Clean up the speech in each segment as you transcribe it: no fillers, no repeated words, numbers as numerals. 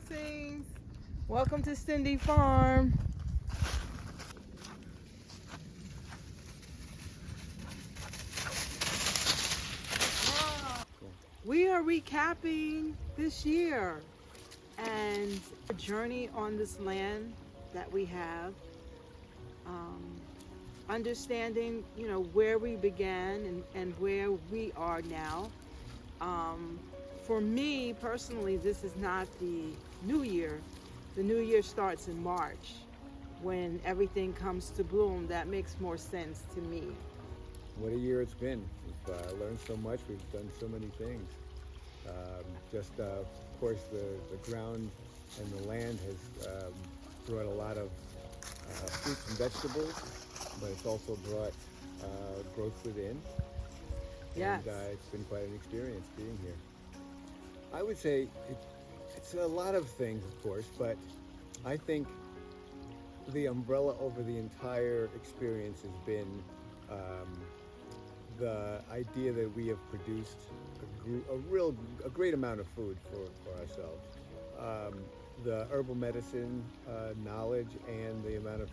Blessings. Welcome to Cindy Farm. We are recapping this year and a journey on this land that we have. Understanding, where we began and where we are now. For me personally, this is not the new year. The new year starts in March when everything comes to bloom. That makes more sense to me. What a year it's been. We've learned so much. We've done so many things. Of course, the ground and the land has brought a lot of fruits and vegetables, but it's also brought growth within. Yes. And it's been quite an experience being here. I would say it's a lot of things, of course, but I think the umbrella over the entire experience has been the idea that we have produced a great amount of food for ourselves. The herbal medicine knowledge and the amount of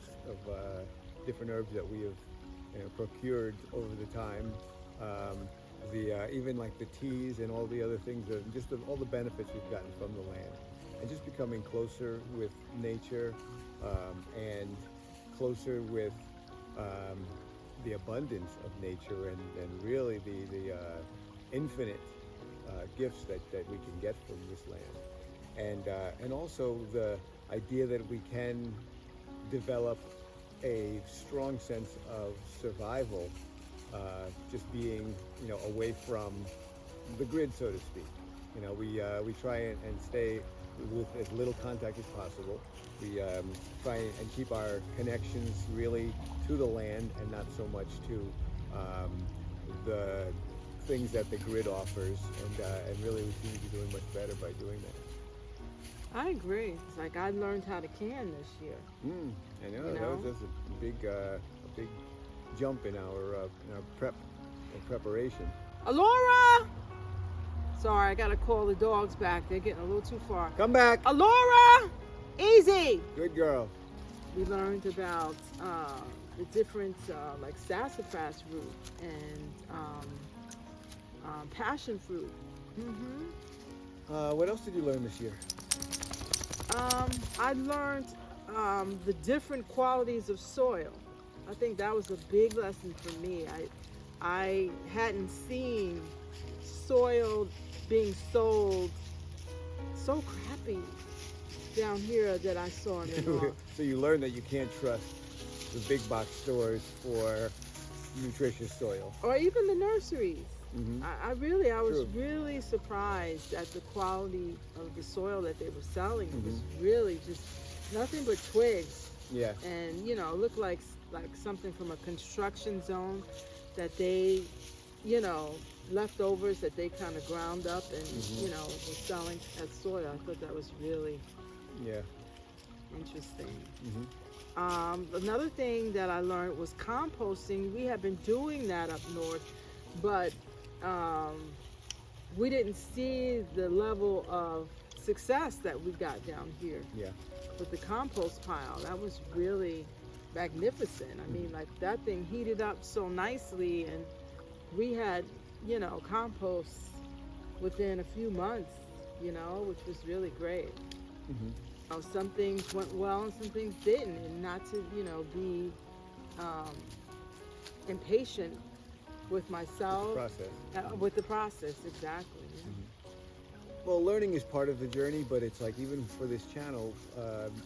different herbs that we have procured over the time. Even like the teas and all the other things, all the benefits we've gotten from the land, and just becoming closer with nature and closer with the abundance of nature and really the infinite gifts that we can get from this land, and also the idea that we can develop a strong sense of survival, just being away from the grid, so to speak. We try and stay with as little contact as possible. We try and keep our connections really to the land and not so much to the things that the grid offers, and really we seem to be doing much better by doing that. I agree. It's like I learned how to can this year. I know. That was a big jump in our preparation. Alora! Sorry, I gotta call the dogs back. They're getting a little too far. Come back! Alora! Easy! Good girl. We learned about the different, like sassafras root and passion fruit. What else did you learn this year? I learned the different qualities of soil. I think that was a big lesson for me. I hadn't seen soil being sold so crappy down here that I saw in the north. So you learned that you can't trust the big box stores for nutritious soil. Or even the nurseries. I was True. really surprised at the quality of the soil that they were selling. It was really just nothing but twigs. Yeah. And looked like something from a construction zone that they, leftovers that they kind of ground up and were selling as soil. I thought that was really interesting. Another thing that I learned was composting. We have been doing that up north, but we didn't see the level of success that we got down here. Yeah. With the compost pile. That was really magnificent. I mean, like that thing heated up so nicely, and we had, compost within a few months, which was really great. Some things went well and some things didn't, and not to, be impatient with myself. With the process, exactly. Well, learning is part of the journey, but it's like even for this channel,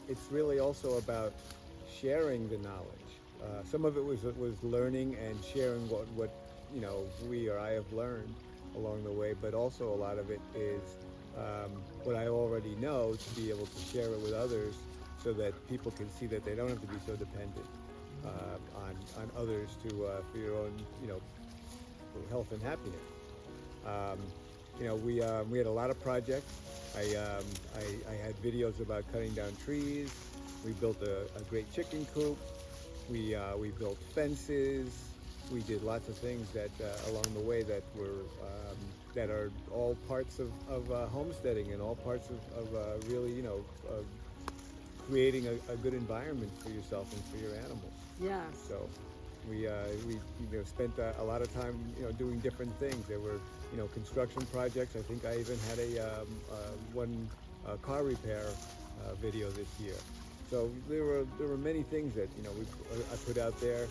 it's really also about sharing the knowledge. Some of it was learning and sharing what we or I have learned along the way, but also a lot of it is what I already know, to be able to share it with others so that people can see that they don't have to be so dependent on others for your own health and happiness. We had a lot of projects. I had videos about cutting down trees. We built a great chicken coop. We built fences. we did lots of things that along the way that were that are all parts of homesteading and all parts of really, you know, creating a good environment for yourself and for your animals. Yes. So we you know, spent a lot of time, you know, doing different things. There were, you know, construction projects. I think I even had one car repair video this year. So there were many things that, you know, I put out there.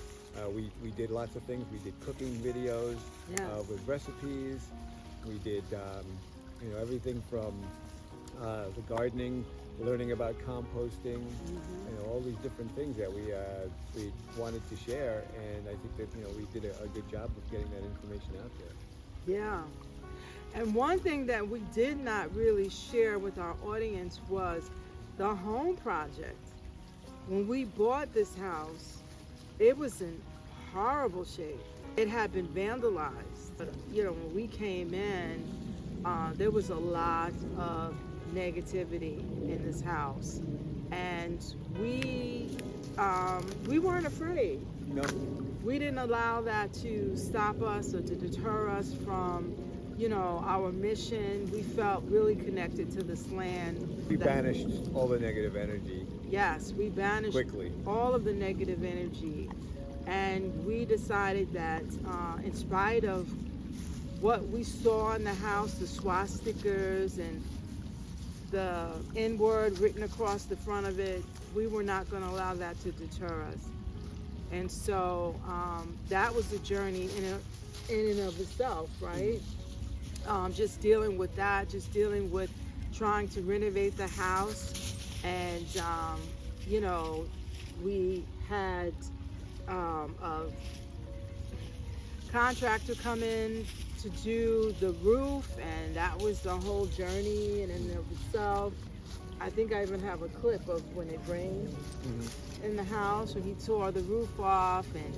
We did lots of things. We did cooking videos with recipes. We did you know, everything from the gardening, learning about composting, you know, all these different things that we wanted to share. And I think that, you know, we did a good job of getting that information out there. Yeah. And one thing that we did not really share with our audience was the home project. When we bought this house, it was in horrible shape. It had been vandalized. But, you know, when we came in, there was a lot of negativity in this house, and we weren't afraid. No. We didn't allow that to stop us or to deter us from, you know, our mission. We felt really connected to this land. We banished all the negative energy. Yes, we banished quickly all of the negative energy, and we decided that in spite of what we saw in the house, the swastikas and the N word written across the front of it, we were not going to allow that to deter us. And so that was a journey in and of itself, right? Just dealing with that, just dealing with trying to renovate the house. And, you know, we had a contractor come in to do the roof, and that was the whole journey in and of itself. I think I even have a clip of when it rained in the house, when he tore the roof off and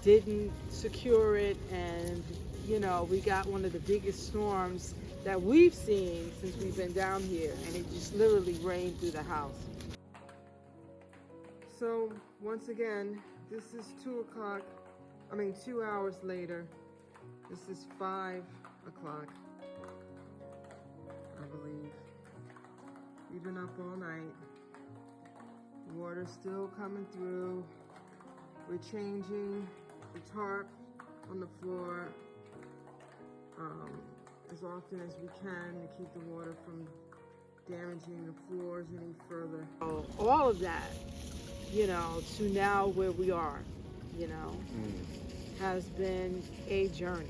didn't secure it. And, you know, we got one of the biggest storms that we've seen since we've been down here, and it just literally rained through the house. So once again, this is 2 hours later. This is 5 o'clock, I believe. We've been up all night. Water's still coming through. We're changing the tarp on the floor as often as we can to keep the water from damaging the floors any further. So all of that, you know, to now where we are, you know, has been a journey.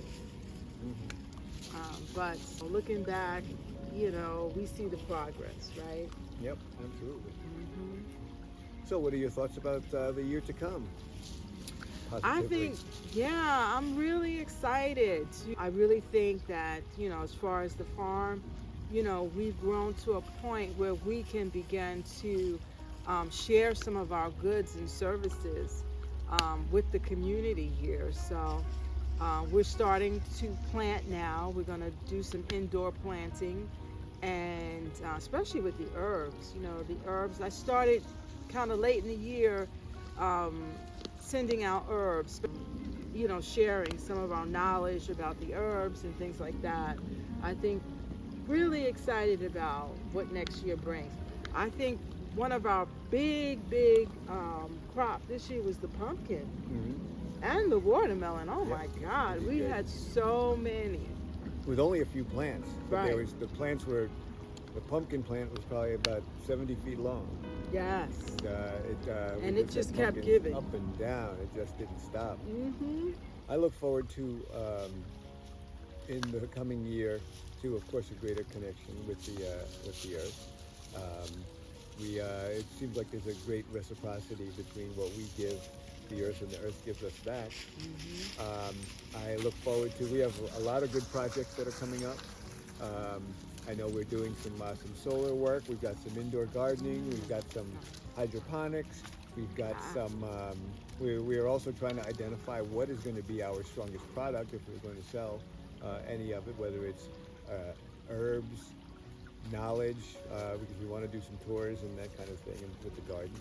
But looking back, you know, we see the progress, right? Yep, absolutely. So what are your thoughts about the year to come? I think, yeah, I'm really excited. I really think that, you know, as far as the farm, you know, we've grown to a point where we can begin to share some of our goods and services with the community here. So we're starting to plant now. We're going to do some indoor planting, and especially with the herbs. You know, the herbs, I started kind of late in the year sending out herbs, you know, sharing some of our knowledge about the herbs and things like that. I think really excited about what next year brings. I think one of our big crop this year was the pumpkin and the watermelon. Oh my God, we had so many. With only a few plants, but Right. there was the pumpkin plant was probably about 70 feet long. Yes. And it just kept giving. Up and down. It just didn't stop. I look forward to, in the coming year, to, of course, a greater connection with the earth. It seems like there's a great reciprocity between what we give the earth and the earth gives us back. I look forward to, we have a lot of good projects that are coming up. I know we're doing some solar work. We've got some indoor gardening. We've got some hydroponics. We've got some, we are also trying to identify what is going to be our strongest product if we're going to sell any of it, whether it's herbs, knowledge, because we want to do some tours and that kind of thing with the garden.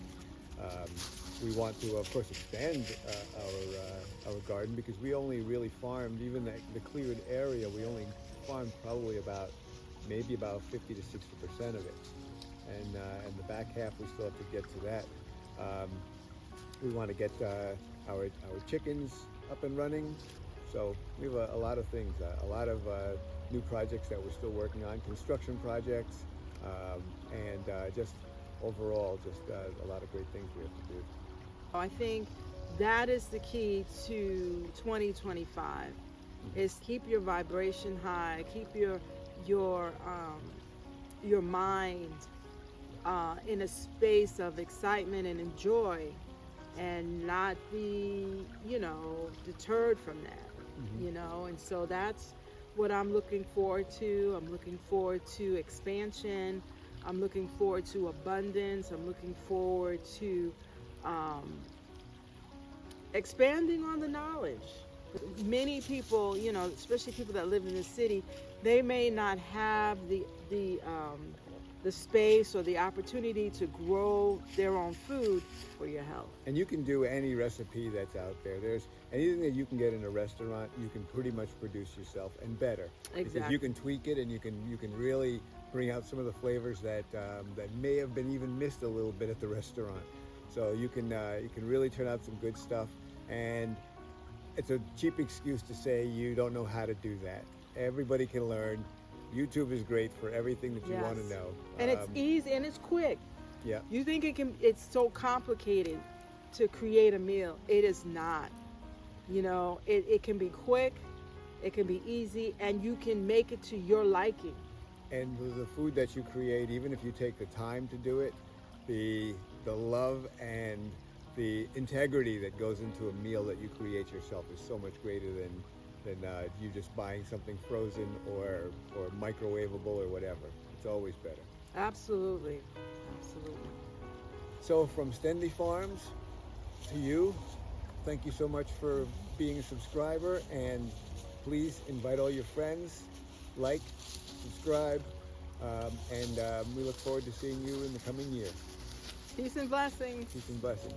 We want to, of course, expand our garden, because we only really farmed, even the cleared area, we only farmed probably maybe about 50 to 60% of it, and the back half we still have to get to that. We want to get our chickens up and running, so we have a lot of things, a lot of new projects that we're still working on, construction projects, and just overall, just a lot of great things we have to do. I think that is the key to 2025, is keep your vibration high, keep your mind in a space of excitement and joy, and not be, deterred from that, and so that's what I'm looking forward to. I'm looking forward to expansion. I'm looking forward to abundance. I'm looking forward to expanding on the knowledge. Many people, especially people that live in the city, they may not have the space or the opportunity to grow their own food for your health. And you can do any recipe that's out there. There's anything that you can get in a restaurant, you can pretty much produce yourself, and better. Exactly. Because you can tweak it, and you can really bring out some of the flavors that may have been even missed a little bit at the restaurant. So you can really turn out some good stuff, and it's a cheap excuse to say you don't know how to do that. Everybody can learn. YouTube is great for everything that you want to know. And it's easy and it's quick. Yeah. You think it's so complicated to create a meal. It is not. It can be quick, it can be easy, and you can make it to your liking. And the food that you create, even if you take the time to do it, the love and the integrity that goes into a meal that you create yourself is so much greater than you just buying something frozen or microwavable or whatever. It's always better. Absolutely. So from Stendy Farms to you, thank you so much for being a subscriber, and please invite all your friends, like, subscribe, and we look forward to seeing you in the coming year. Peace and blessings. Peace and blessings.